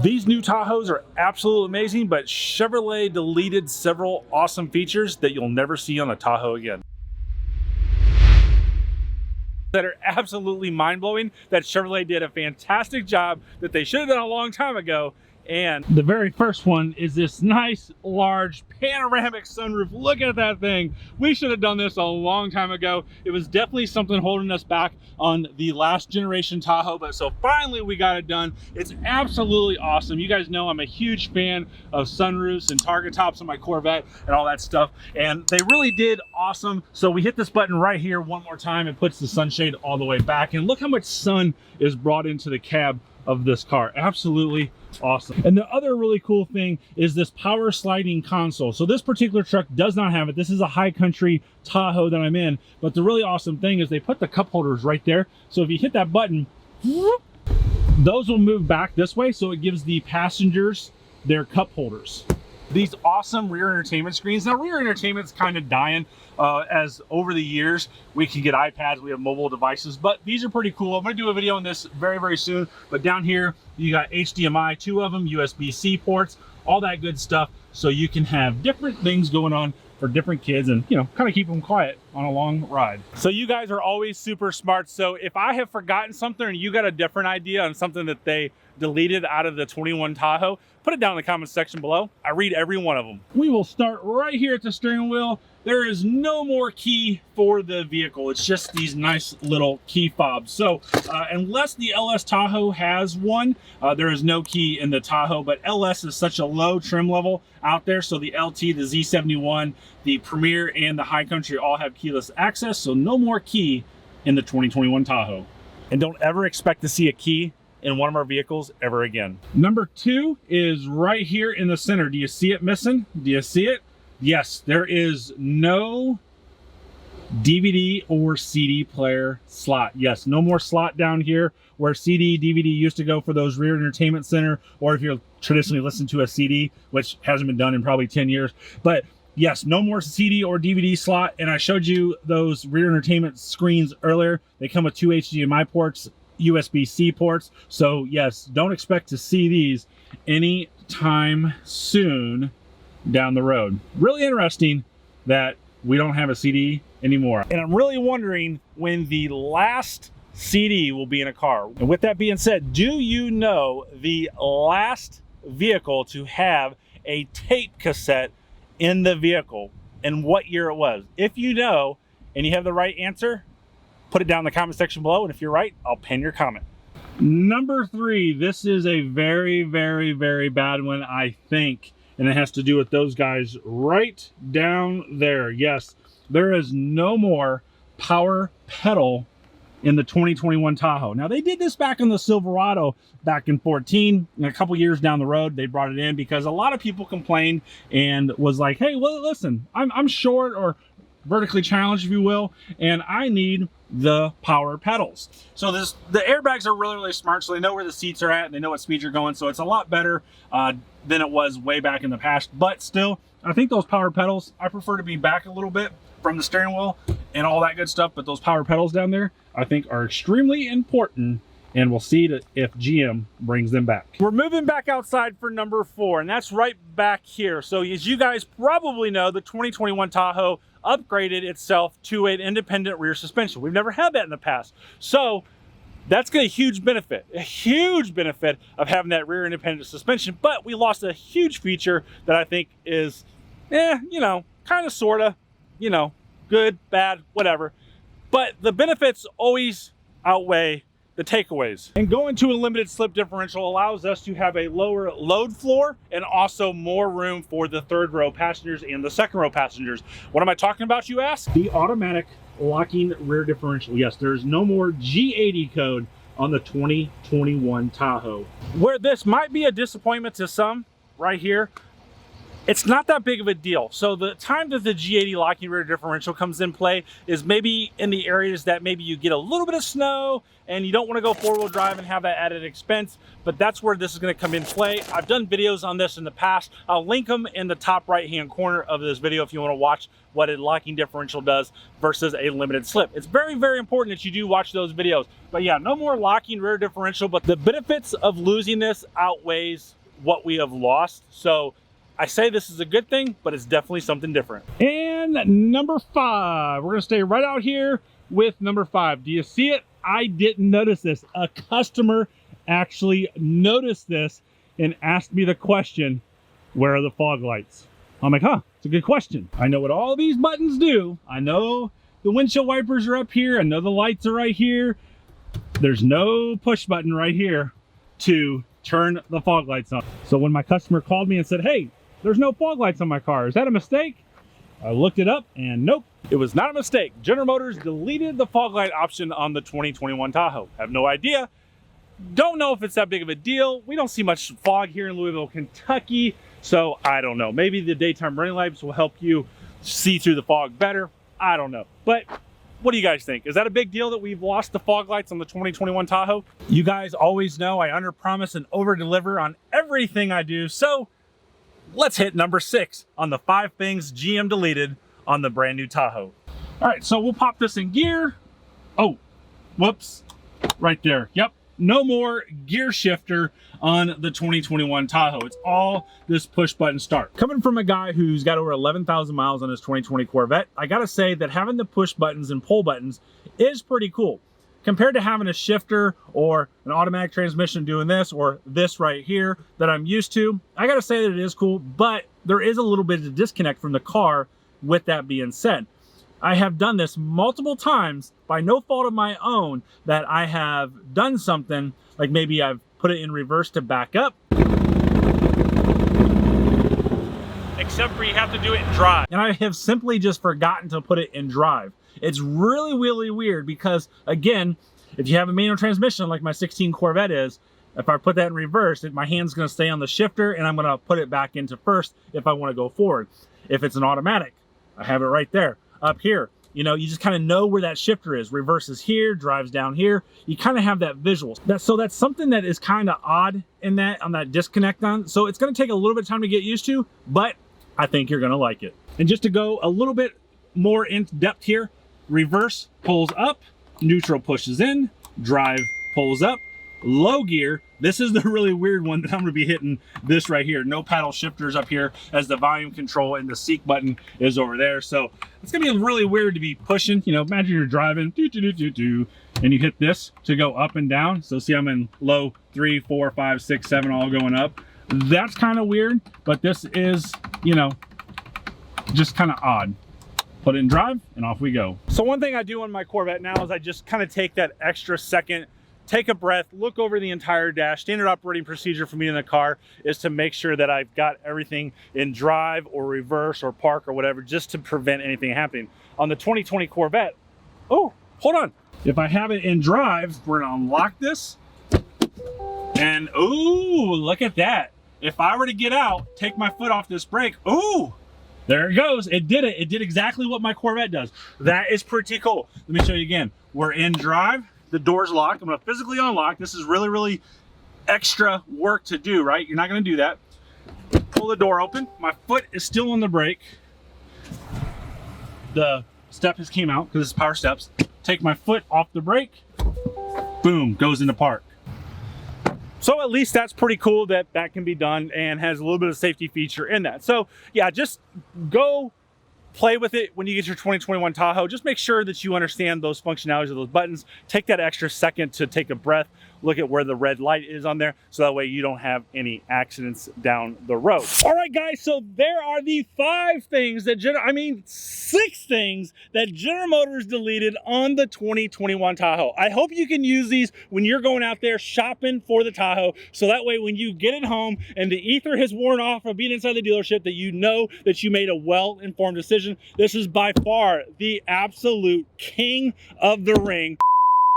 These new Tahoes are absolutely amazing, but Chevrolet deleted several awesome features that you'll never see on a Tahoe again. That are absolutely mind-blowing, that Chevrolet did a fantastic job that they should have done a long time ago. And the very first one is this nice large panoramic sunroof. Look at that thing. We should have done this a long time ago. It was definitely something holding us back on the last generation Tahoe, but so finally we got it done. It's absolutely awesome. You guys know I'm a huge fan of sunroofs and target tops on my Corvette and all that stuff, and they really did awesome. So we hit this button right here one more time. It puts the sunshade all the way back, and look how much sun is brought into the cab of this car. Absolutely awesome. And the other really cool thing is this power sliding console. So this particular truck does not have it. This is a high country Tahoe that I'm in, but the really awesome thing is they put the cup holders right there. So if you hit that button, whoop, those will move back this way, so it gives the passengers their cup holders. These awesome rear entertainment screens. Now, rear entertainment's kind of dying as over the years we can get iPads, we have mobile devices, but these are pretty cool. I'm going to do a video on this very, very soon. But down here, you got HDMI, 2 of them, USB-C ports, all that good stuff. So you can have different things going on for different kids and, you know, kind of keep them quiet on a long ride. So you guys are always super smart. So if I have forgotten something and you got a different idea on something that they deleted out of the 21 Tahoe, put it down in the comments section below. I read every one of them. We will start right here at the steering wheel. There is no more key for the vehicle. It's just these nice little key fobs. So unless the LS Tahoe has one, there is no key in the Tahoe, but LS is such a low trim level out there. So the LT, the Z71, the Premier, and the High Country all have keyless access. So no more key in the 2021 Tahoe. And don't ever expect to see a key in one of our vehicles ever again. Number 2 is right here in the center. Do you see it missing? Do you see it? Yes, there is no DVD or CD player slot. Yes, no more slot down here where CD, DVD used to go for those rear entertainment center, or if you're traditionally listening to a CD, which hasn't been done in probably 10 years. But yes, no more CD or DVD slot. And I showed you those rear entertainment screens earlier. They come with 2 HDMI ports, USB-C ports. So yes, don't expect to see these anytime soon down the road. Really interesting that we don't have a CD anymore. And I'm really wondering when the last CD will be in a car. And with that being said, do you know the last vehicle to have a tape cassette in the vehicle and what year it was? If you know and you have the right answer, put it down in the comment section below, and if you're right, I'll pin your comment. Number 3, this is a very, very, very bad one, I think, and it has to do with those guys right down there. Yes, there is no more power pedal in the 2021 Tahoe. Now, they did this back in the Silverado back in 14, and a couple years down the road, they brought it in because a lot of people complained and was like, hey, well, listen, I'm short or vertically challenged, if you will, and I need the power pedals. So the airbags are really, really smart, so they know where the seats are at and they know what speed you're going, so it's a lot better than it was way back in the past. But still, I think those power pedals, I prefer to be back a little bit from the steering wheel and all that good stuff, but those power pedals down there, I think are extremely important, and we'll see if GM brings them back. We're moving back outside for number 4, and that's right back here. So as you guys probably know, the 2021 Tahoe upgraded itself to an independent rear suspension. We've never had that in the past. So that's a huge benefit of having that rear independent suspension, but we lost a huge feature that I think is, you know, kind of, sort of, you know, good, bad, whatever. But the benefits always outweigh the takeaways. And going to a limited slip differential allows us to have a lower load floor and also more room for the 3rd row passengers and the 2nd row passengers. What am I talking about, you ask? The automatic locking rear differential. Yes, there's no more G80 code on the 2021 Tahoe. Where this might be a disappointment to some right here, it's not that big of a deal. So the time that the G80 locking rear differential comes in play is maybe in the areas that maybe you get a little bit of snow and you don't want to go four-wheel drive and have that added expense, but that's where this is going to come in play. I've done videos on this in the past. I'll link them in the top right-hand corner of this video if you want to watch what a locking differential does versus a limited slip. It's very, very important that you do watch those videos. But yeah, no more locking rear differential, but the benefits of losing this outweighs what we have lost. So I say this is a good thing, but it's definitely something different. And number 5, we're gonna stay right out here with number 5. Do you see it? I didn't notice this. A customer actually noticed this and asked me the question, where are the fog lights? I'm like, huh, it's a good question. I know what all these buttons do. I know the windshield wipers are up here. I know the lights are right here. There's no push button right here to turn the fog lights on. So when my customer called me and said, hey, there's no fog lights on my car, is that a mistake? I looked it up and nope, it was not a mistake. General Motors deleted the fog light option on the 2021 Tahoe. Have no idea. Don't know if it's that big of a deal. We don't see much fog here in Louisville, Kentucky. So I don't know. Maybe the daytime running lights will help you see through the fog better. I don't know. But what do you guys think? Is that a big deal that we've lost the fog lights on the 2021 Tahoe? You guys always know I under-promise and over-deliver on everything I do. So let's hit number 6 on the 5 things GM deleted on the brand new Tahoe. All right, so we'll pop this in gear. Oh, whoops, right there. Yep, no more gear shifter on the 2021 Tahoe. It's all this push button start. Coming from a guy who's got over 11,000 miles on his 2020 Corvette, I gotta say that having the push buttons and pull buttons is pretty cool. Compared to having a shifter or an automatic transmission doing this or this right here that I'm used to, I gotta say that it is cool, but there is a little bit of disconnect from the car with that being said. I have done this multiple times by no fault of my own that I have done something, like maybe I've put it in reverse to back up. Except for you have to do it in drive. And I have simply just forgotten to put it in drive. It's really, really weird because, again, if you have a manual transmission like my 16 Corvette is, if I put that in reverse, my hand's gonna stay on the shifter and I'm gonna put it back into first if I wanna go forward. If it's an automatic, I have it right there. Up here, you know, you just kind of know where that shifter is. Reverse is here, drives down here. You kind of have that visual. So that's something that is kind of odd in that, on that disconnect on. So it's gonna take a little bit of time to get used to, but I think you're gonna like it. And just to go a little bit more in depth here, reverse pulls up, neutral pushes in, drive pulls up, low gear. This is the really weird one that I'm gonna be hitting this right here. No paddle shifters up here as the volume control, and the seek button is over there. So it's gonna be really weird to be pushing. You know, imagine you're driving, and you hit this to go up and down. So see, I'm in low 3, 4, 5, 6, 7, all going up. That's kind of weird, but this is, you know, just kind of odd. Put it in drive and off we go. So one thing I do on my Corvette now is I just kind of take that extra second, take a breath, look over the entire dash. Standard operating procedure for me in the car is to make sure that I've got everything in drive or reverse or park or whatever, just to prevent anything happening. On the 2020 Corvette, oh, hold on. If I have it in drive, we're gonna unlock this. And ooh, look at that. If I were to get out, take my foot off this brake, ooh, there it goes. It did it. It did exactly what my Corvette does. That is pretty cool. Let me show you again. We're in drive. The door's locked. I'm going to physically unlock. This is really, really extra work to do, right? You're not going to do that. Pull the door open. My foot is still on the brake. The step has came out because it's power steps. Take my foot off the brake. Boom, goes into park. So at least that's pretty cool that that can be done and has a little bit of safety feature in that. So yeah, just go play with it when you get your 2021 Tahoe. Just make sure that you understand those functionalities of those buttons. Take that extra second to take a breath, look at where the red light is on there, so that way you don't have any accidents down the road. All right, guys, so there are the 5 things that, 6 things that General Motors deleted on the 2021 Tahoe. I hope you can use these when you're going out there shopping for the Tahoe, so that way when you get it home and the ether has worn off of being inside the dealership, that you know that you made a well-informed decision. This is by far the absolute king of the ring.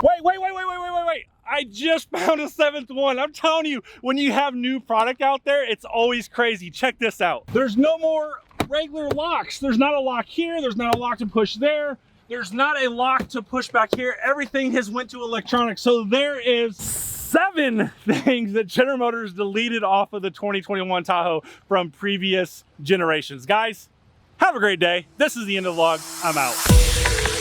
Wait. I just found a seventh one. I'm telling you, when you have new product out there, it's always crazy. Check this out. There's no more regular locks. There's not a lock here. There's not a lock to push there. There's not a lock to push back here. Everything has went to electronics. So there is 7 things that General Motors deleted off of the 2021 Tahoe from previous generations. Guys, have a great day. This is the end of the vlog. I'm out.